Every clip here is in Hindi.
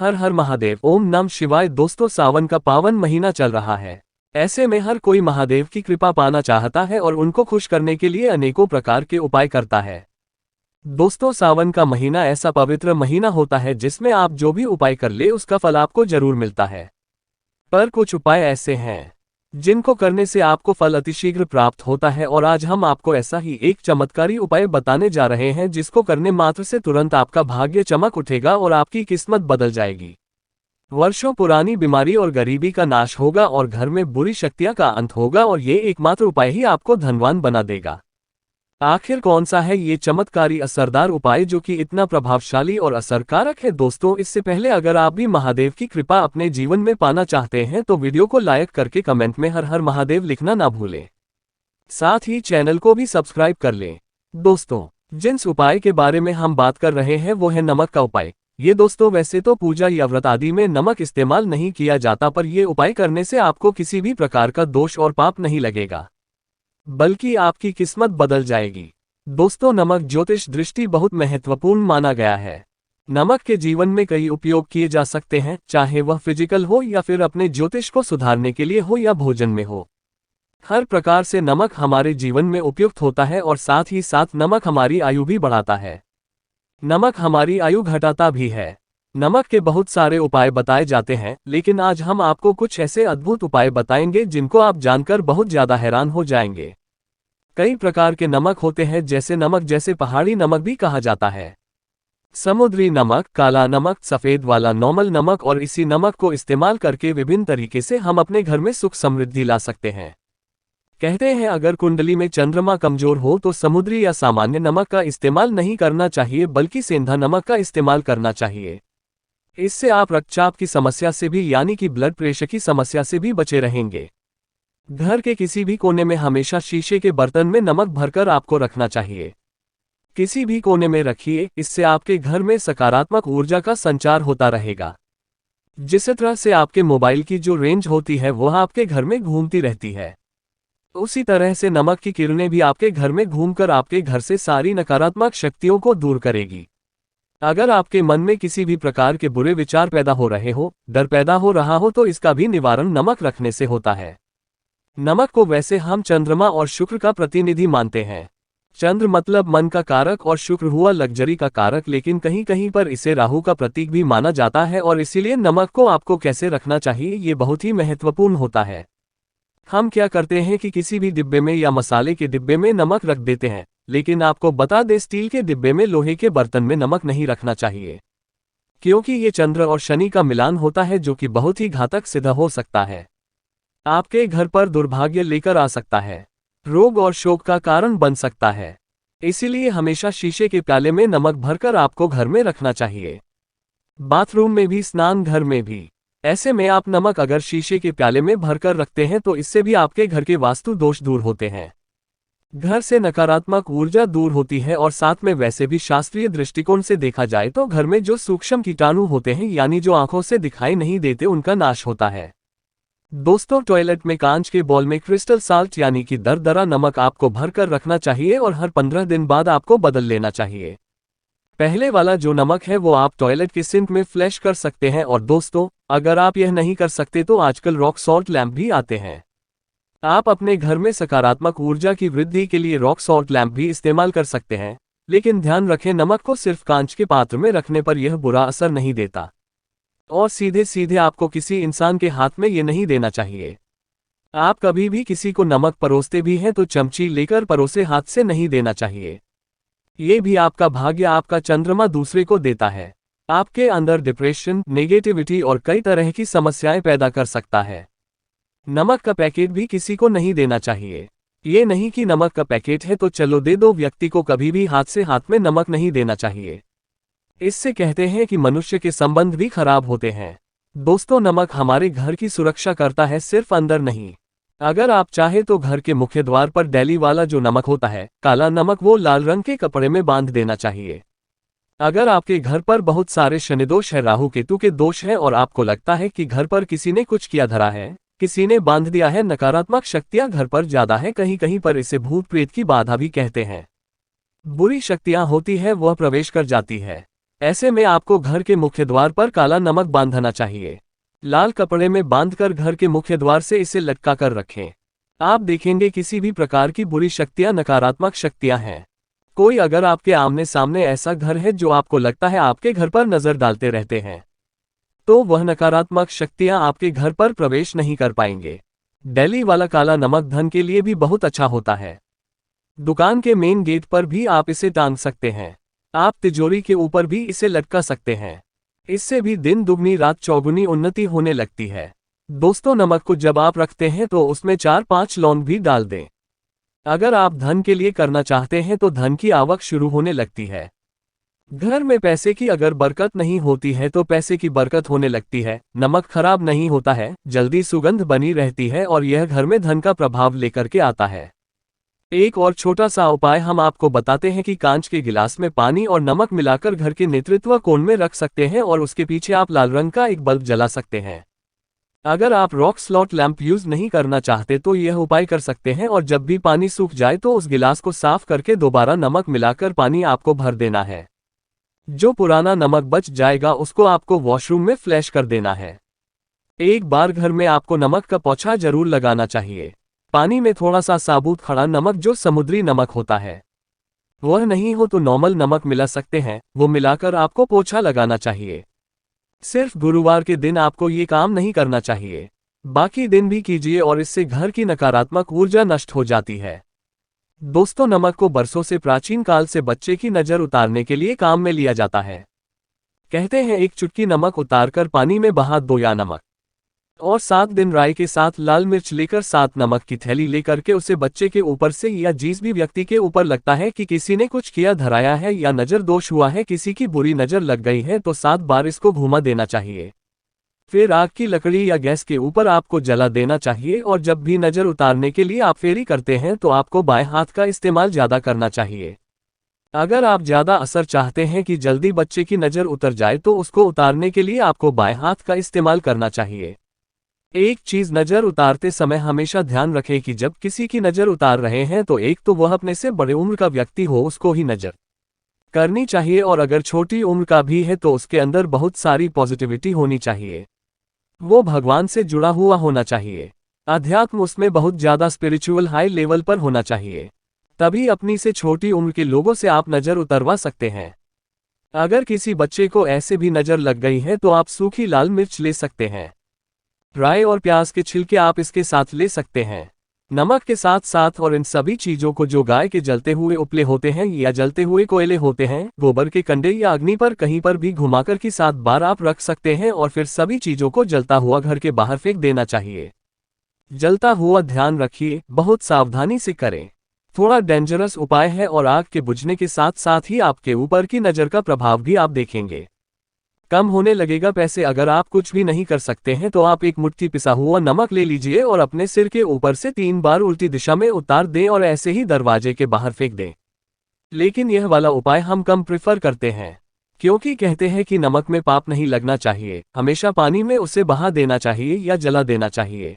हर हर महादेव, ओम नमः शिवाय। दोस्तों, सावन का पावन महीना चल रहा है। ऐसे में हर कोई महादेव की कृपा पाना चाहता है और उनको खुश करने के लिए अनेकों प्रकार के उपाय करता है। दोस्तों, सावन का महीना ऐसा पवित्र महीना होता है जिसमें आप जो भी उपाय कर ले उसका फल आपको जरूर मिलता है। पर कुछ उपाय ऐसे हैं जिनको करने से आपको फल अतिशीघ्र प्राप्त होता है, और आज हम आपको ऐसा ही एक चमत्कारी उपाय बताने जा रहे हैं जिसको करने मात्र से तुरंत आपका भाग्य चमक उठेगा और आपकी किस्मत बदल जाएगी। वर्षों पुरानी बीमारी और गरीबी का नाश होगा और घर में बुरी शक्तियां का अंत होगा, और ये एकमात्र उपाय ही आपको धनवान बना देगा। आखिर कौन सा है ये चमत्कारी असरदार उपाय जो कि इतना प्रभावशाली और असरकारक है? दोस्तों, इससे पहले अगर आप भी महादेव की कृपा अपने जीवन में पाना चाहते हैं तो वीडियो को लाइक करके कमेंट में हर हर महादेव लिखना ना भूलें। साथ ही चैनल को भी सब्सक्राइब कर लें। दोस्तों, जिस उपाय के बारे में हम बात कर रहे हैं वो है नमक का उपाय। ये दोस्तों, वैसे तो पूजा या व्रत आदि में नमक इस्तेमाल नहीं किया जाता, पर यह उपाय करने से आपको किसी भी प्रकार का दोष और पाप नहीं लगेगा, बल्कि आपकी किस्मत बदल जाएगी। दोस्तों, नमक ज्योतिष दृष्टि बहुत महत्वपूर्ण माना गया है। नमक के जीवन में कई उपयोग किए जा सकते हैं, चाहे वह फिजिकल हो या फिर अपने ज्योतिष को सुधारने के लिए हो या भोजन में हो। हर प्रकार से नमक हमारे जीवन में उपयुक्त होता है और साथ ही साथ नमक हमारी आयु भी बढ़ाता है। नमक हमारी आयु घटाता भी है। नमक के बहुत सारे उपाय बताए जाते हैं, लेकिन आज हम आपको कुछ ऐसे अद्भुत उपाय बताएंगे जिनको आप जानकर बहुत ज्यादा हैरान हो जाएंगे। कई प्रकार के नमक होते हैं, जैसे नमक जैसे पहाड़ी नमक भी कहा जाता है, समुद्री नमक, काला नमक, सफेद वाला नॉर्मल नमक, और इसी नमक को इस्तेमाल करके विभिन्न तरीके से हम अपने घर में सुख समृद्धि ला सकते हैं। कहते हैं अगर कुंडली में चंद्रमा कमजोर हो तो समुद्री या सामान्य नमक का इस्तेमाल नहीं करना चाहिए, बल्कि सेंधा नमक का इस्तेमाल करना चाहिए। इससे आप रक्तचाप की समस्या से भी, यानी कि ब्लड प्रेशर की समस्या से भी बचे रहेंगे। घर के किसी भी कोने में हमेशा शीशे के बर्तन में नमक भरकर आपको रखना चाहिए। किसी भी कोने में रखिए, इससे आपके घर में सकारात्मक ऊर्जा का संचार होता रहेगा। जिस तरह से आपके मोबाइल की जो रेंज होती है वह आपके घर में घूमती रहती है, उसी तरह से नमक की किरणें भी आपके घर में घूमकर आपके घर से सारी नकारात्मक शक्तियों को दूर करेगी। अगर आपके मन में किसी भी प्रकार के बुरे विचार पैदा हो रहे हो, डर पैदा हो रहा हो, तो इसका भी निवारण नमक रखने से होता है। नमक को वैसे हम चंद्रमा और शुक्र का प्रतिनिधि मानते हैं। चंद्र मतलब मन का कारक और शुक्र हुआ लग्जरी का कारक, लेकिन कहीं कहीं पर इसे राहु का प्रतीक भी माना जाता है, और इसीलिए नमक को आपको कैसे रखना चाहिए ये बहुत ही महत्वपूर्ण होता है। हम क्या करते हैं कि किसी भी डिब्बे में या मसाले के डिब्बे में नमक रख देते हैं, लेकिन आपको बता दें स्टील के डिब्बे में, लोहे के बर्तन में नमक नहीं रखना चाहिए, क्योंकि ये चंद्र और शनि का मिलान होता है जो कि बहुत ही घातक सिद्ध हो सकता है। आपके घर पर दुर्भाग्य लेकर आ सकता है, रोग और शोक का कारण बन सकता है। इसीलिए हमेशा शीशे के प्याले में नमक भरकर आपको घर में रखना चाहिए, बाथरूम में भी, स्नान घर में भी। ऐसे में आप नमक अगर शीशे के प्याले में भरकर रखते हैं तो इससे भी आपके घर के वास्तु दोष दूर होते हैं, घर से नकारात्मक ऊर्जा दूर होती है, और साथ में वैसे भी शास्त्रीय दृष्टिकोण से देखा जाए तो घर में जो सूक्ष्म कीटाणु होते हैं, यानी जो आंखों से दिखाई नहीं देते, उनका नाश होता है। दोस्तों, टॉयलेट में कांच के बॉल में क्रिस्टल साल्ट यानी कि दरदरा नमक आपको भरकर रखना चाहिए, और हर 15 दिन बाद आपको बदल लेना चाहिए। पहले वाला जो नमक है वो आप टॉयलेट के सिंक में फ्लैश कर सकते हैं, और दोस्तों अगर आप यह नहीं कर सकते तो आजकल रॉक सॉल्ट लैंप भी आते हैं। आप अपने घर में सकारात्मक ऊर्जा की वृद्धि के लिए रॉक सॉल्ट लैंप भी इस्तेमाल कर सकते हैं, लेकिन ध्यान रखें नमक को सिर्फ कांच के पात्र में रखने पर यह बुरा असर नहीं देता, और सीधे सीधे आपको किसी इंसान के हाथ में ये नहीं देना चाहिए। आप कभी भी किसी को नमक परोसते भी हैं तो चमची लेकर परोसे हाथ से नहीं देना चाहिए। ये भी आपका भाग्य, आपका चंद्रमा दूसरे को देता है, आपके अंदर डिप्रेशन, नेगेटिविटी और कई तरह की समस्याएं पैदा कर सकता है। नमक का पैकेट भी किसी को नहीं देना चाहिए। ये नहीं कि नमक का पैकेट है तो चलो दे दो, व्यक्ति को कभी भी हाथ से हाथ में नमक नहीं देना चाहिए। इससे कहते हैं कि मनुष्य के संबंध भी खराब होते हैं। दोस्तों, नमक हमारे घर की सुरक्षा करता है, सिर्फ अंदर नहीं। अगर आप चाहे तो घर के मुख्य द्वार पर डेली वाला जो नमक होता है, काला नमक, वो लाल रंग के कपड़े में बांध देना चाहिए। अगर आपके घर पर बहुत सारे शनिदोष है, राहु केतु के दोष है, और आपको लगता है कि घर पर किसी ने कुछ किया धरा है, किसी ने बांध दिया है, नकारात्मक शक्तियां घर पर ज्यादा है, कहीं कहीं पर इसे भूत प्रेत की बाधा भी कहते हैं, बुरी शक्तियां होती है, वह प्रवेश कर जाती है, ऐसे में आपको घर के मुख्य द्वार पर काला नमक बांधना चाहिए। लाल कपड़े में बांधकर घर के मुख्य द्वार से इसे लटका कर रखें। आप देखेंगे किसी भी प्रकार की बुरी शक्तियां, नकारात्मक शक्तियां हैं। कोई अगर आपके आमने सामने ऐसा घर है जो आपको लगता है आपके घर पर नजर डालते रहते हैं, तो वह नकारात्मक शक्तियां आपके घर पर प्रवेश नहीं कर पाएंगे। दिल्ली वाला काला नमक धन के लिए भी बहुत अच्छा होता है। दुकान के मेन गेट पर भी आप इसे टांग सकते हैं। आप तिजोरी के ऊपर भी इसे लटका सकते हैं। इससे भी दिन दुगनी रात चौगुनी उन्नति होने लगती है। दोस्तों, नमक को जब आप रखते हैं तो उसमें 4-5 लौंग भी डाल दें। अगर आप धन के लिए करना चाहते हैं तो धन की आवक शुरू होने लगती है। घर में पैसे की अगर बरकत नहीं होती है तो पैसे की बरकत होने लगती है। नमक खराब नहीं होता है, जल्दी सुगंध बनी रहती है और यह घर में धन का प्रभाव लेकर के आता है। एक और छोटा सा उपाय हम आपको बताते हैं कि कांच के गिलास में पानी और नमक मिलाकर घर के नेतृत्व कोण में रख सकते हैं और उसके पीछे आप लाल रंग का एक बल्ब जला सकते हैं। अगर आप रॉक स्लॉट लैंप यूज नहीं करना चाहते तो यह उपाय कर सकते हैं और जब भी पानी सूख जाए तो उस गिलास को साफ करके दोबारा नमक मिलाकर पानी आपको भर देना है। जो पुराना नमक बच जाएगा उसको आपको वॉशरूम में फ्लैश कर देना है। एक बार घर में आपको नमक का पोछा जरूर लगाना चाहिए। पानी में थोड़ा सा साबुत खड़ा नमक जो समुद्री नमक होता है, वह नहीं हो तो नॉर्मल नमक मिला सकते हैं, वो मिलाकर आपको पोछा लगाना चाहिए। सिर्फ गुरुवार के दिन आपको ये काम नहीं करना चाहिए, बाकी दिन भी कीजिए और इससे घर की नकारात्मक ऊर्जा नष्ट हो जाती है। दोस्तों, नमक को बरसों से प्राचीन काल से बच्चे की नजर उतारने के लिए काम में लिया जाता है। कहते हैं एक चुटकी नमक उतारकर पानी में बहा दो या नमक और 7 दिन राई के साथ लाल मिर्च लेकर 7 नमक की थैली लेकर के उसे बच्चे के ऊपर से या जिस भी व्यक्ति के ऊपर लगता है कि किसी ने कुछ किया धराया है या नजर दोष हुआ है, किसी की बुरी नजर लग गई है, तो 7 बार इसको घुमा देना चाहिए। फिर आग की लकड़ी या गैस के ऊपर आपको जला देना चाहिए और जब भी नजर उतारने के लिए आप फेरी करते हैं तो आपको बाएं हाथ का इस्तेमाल ज्यादा करना चाहिए। अगर आप ज्यादा असर चाहते हैं कि जल्दी बच्चे की नजर उतर जाए तो उसको उतारने के लिए आपको बाएं हाथ का इस्तेमाल करना चाहिए। एक चीज नजर उतारते समय हमेशा ध्यान रखें कि जब किसी की नजर उतार रहे हैं तो एक तो वह अपने से बड़े उम्र का व्यक्ति हो, उसको ही नजर करनी चाहिए, और अगर छोटी उम्र का भी है तो उसके अंदर बहुत सारी पॉजिटिविटी होनी चाहिए। वो भगवान से जुड़ा हुआ होना चाहिए। अध्यात्म उसमें बहुत ज्यादा स्पिरिचुअल हाई लेवल पर होना चाहिए। तभी अपनी से छोटी उम्र के लोगों से आप नजर उतरवा सकते हैं। अगर किसी बच्चे को ऐसे भी नजर लग गई है तो आप सूखी लाल मिर्च ले सकते हैं। राई और प्याज के छिलके आप इसके साथ ले सकते हैं। नमक के साथ साथ और इन सभी चीजों को जो गाय के जलते हुए उपले होते हैं या जलते हुए कोयले होते हैं, गोबर के कंडे या अग्नि पर कहीं पर भी घुमाकर की 7 बार आप रख सकते हैं और फिर सभी चीजों को जलता हुआ घर के बाहर फेंक देना चाहिए। जलता हुआ ध्यान रखिए, बहुत सावधानी से करें। थोड़ा डेंजरस उपाय है और आग के बुझने के साथ साथ ही आपके ऊपर की नजर का प्रभाव भी आप देखेंगे कम होने लगेगा। पैसे अगर आप कुछ भी नहीं कर सकते हैं तो आप एक मुट्ठी पिसा हुआ नमक ले लीजिए और अपने सिर के ऊपर से 3 बार उल्टी दिशा में उतार दें और ऐसे ही दरवाजे के बाहर फेंक दें। लेकिन यह वाला उपाय हम कम प्रेफर करते हैं, क्योंकि कहते हैं कि नमक में पाप नहीं लगना चाहिए, हमेशा पानी में उसे बहा देना चाहिए या जला देना चाहिए।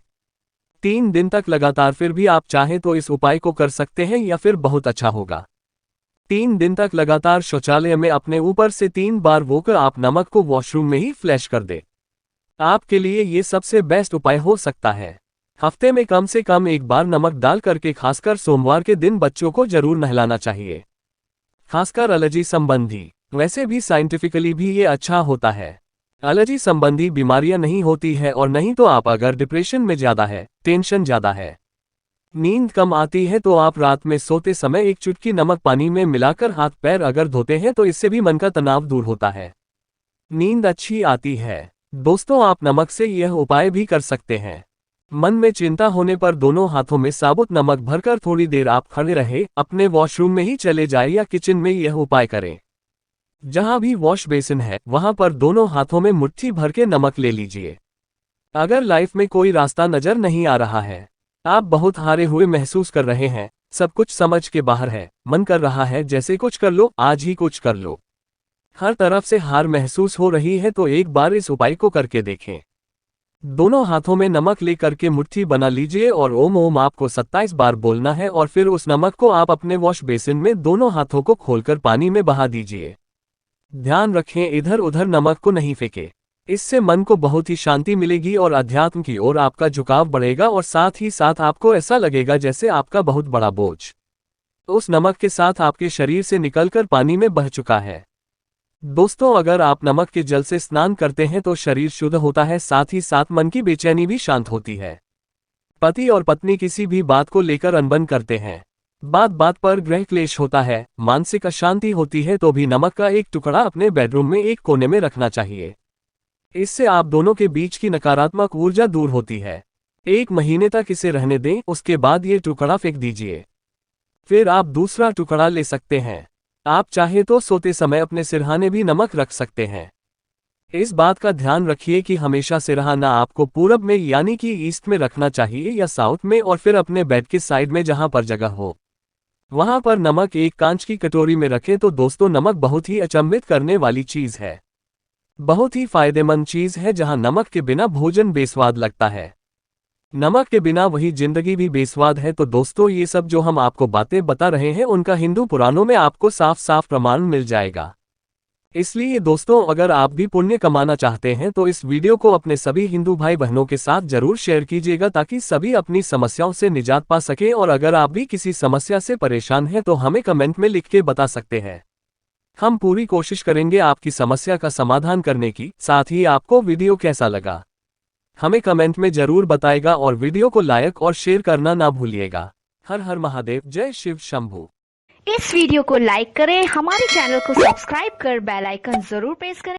3 दिन तक लगातार फिर भी आप चाहें तो इस उपाय को कर सकते हैं या फिर बहुत अच्छा होगा। 3 दिन तक लगातार शौचालय में अपने ऊपर से 3 बार वोकर आप नमक को वॉशरूम में ही फ्लैश कर दे। आपके लिए ये सबसे बेस्ट उपाय हो सकता है। हफ्ते में कम से कम एक बार नमक डाल करके खासकर सोमवार के दिन बच्चों को जरूर नहलाना चाहिए, खासकर एलर्जी संबंधी। वैसे भी साइंटिफिकली भी ये अच्छा होता है। एलर्जी संबंधी बीमारियां नहीं होती है, और नहीं तो आप अगर डिप्रेशन में ज्यादा है, टेंशन ज्यादा है, नींद कम आती है तो आप रात में सोते समय एक चुटकी नमक पानी में मिलाकर हाथ पैर अगर धोते हैं तो इससे भी मन का तनाव दूर होता है, नींद अच्छी आती है। दोस्तों, आप नमक से यह उपाय भी कर सकते हैं। मन में चिंता होने पर दोनों हाथों में साबुत नमक भरकर थोड़ी देर आप खड़े रहे, अपने वॉशरूम में ही चले जाए या किचन में यह उपाय करें। जहां भी वॉश बेसिन है वहां पर दोनों हाथों में मुट्ठी भर के नमक ले लीजिए। अगर लाइफ में कोई रास्ता नजर नहीं आ रहा है, आप बहुत हारे हुए महसूस कर रहे हैं, सब कुछ समझ के बाहर है, मन कर रहा है जैसे कुछ कर लो, आज ही कुछ कर लो, हर तरफ से हार महसूस हो रही है, तो एक बार इस उपाय को करके देखें। दोनों हाथों में नमक ले करके मुट्ठी बना लीजिए और ओम ओम आपको 27 बार बोलना है और फिर उस नमक को आप अपने वॉश बेसिन में दोनों हाथों को खोलकर पानी में बहा दीजिए। ध्यान रखें, इधर उधर नमक को नहीं फेंके। इससे मन को बहुत ही शांति मिलेगी और अध्यात्म की ओर आपका झुकाव बढ़ेगा और साथ ही साथ आपको ऐसा लगेगा जैसे आपका बहुत बड़ा बोझ उस नमक के साथ आपके शरीर से निकलकर पानी में बह चुका है। दोस्तों, अगर आप नमक के जल से स्नान करते हैं तो शरीर शुद्ध होता है, साथ ही साथ मन की बेचैनी भी शांत होती है। पति और पत्नी किसी भी बात को लेकर अनबन करते हैं, बात बात पर गृह क्लेश होता है, मानसिक अशांति होती है, तो भी नमक का एक टुकड़ा अपने बेडरूम में एक कोने में रखना चाहिए। इससे आप दोनों के बीच की नकारात्मक ऊर्जा दूर होती है। 1 महीने तक इसे रहने दें, उसके बाद ये टुकड़ा फेंक दीजिए। फिर आप दूसरा टुकड़ा ले सकते हैं। आप चाहे तो सोते समय अपने सिरहाने भी नमक रख सकते हैं। इस बात का ध्यान रखिए कि हमेशा सिरहाना आपको पूरब में यानी कि ईस्ट में रखना चाहिए या साउथ में, और फिर अपने बेड के साइड में जहां पर जगह हो वहां पर नमक एक कांच की कटोरी में रखें। तो दोस्तों, नमक बहुत ही अचंभित करने वाली चीज है, बहुत ही फायदेमंद चीज है। जहां नमक के बिना भोजन बेस्वाद लगता है, नमक के बिना वही जिंदगी भी बेस्वाद है। तो दोस्तों, ये सब जो हम आपको बातें बता रहे हैं उनका हिंदू पुराणों में आपको साफ साफ प्रमाण मिल जाएगा। इसलिए दोस्तों, अगर आप भी पुण्य कमाना चाहते हैं तो इस वीडियो को अपने सभी हिंदू भाई बहनों के साथ जरूर शेयर कीजिएगा, ताकि सभी अपनी समस्याओं से निजात पा सकें। और अगर आप भी किसी समस्या से परेशान हैं तो हमें कमेंट में लिख के बता सकते हैं। हम पूरी कोशिश करेंगे आपकी समस्या का समाधान करने की। साथ ही आपको वीडियो कैसा लगा हमें कमेंट में जरूर बताएगा, और वीडियो को लाइक और शेयर करना ना भूलिएगा। हर हर महादेव, जय शिव शंभू। इस वीडियो को लाइक करें, हमारे चैनल को सब्सक्राइब कर बेल आइकन जरूर प्रेस करें।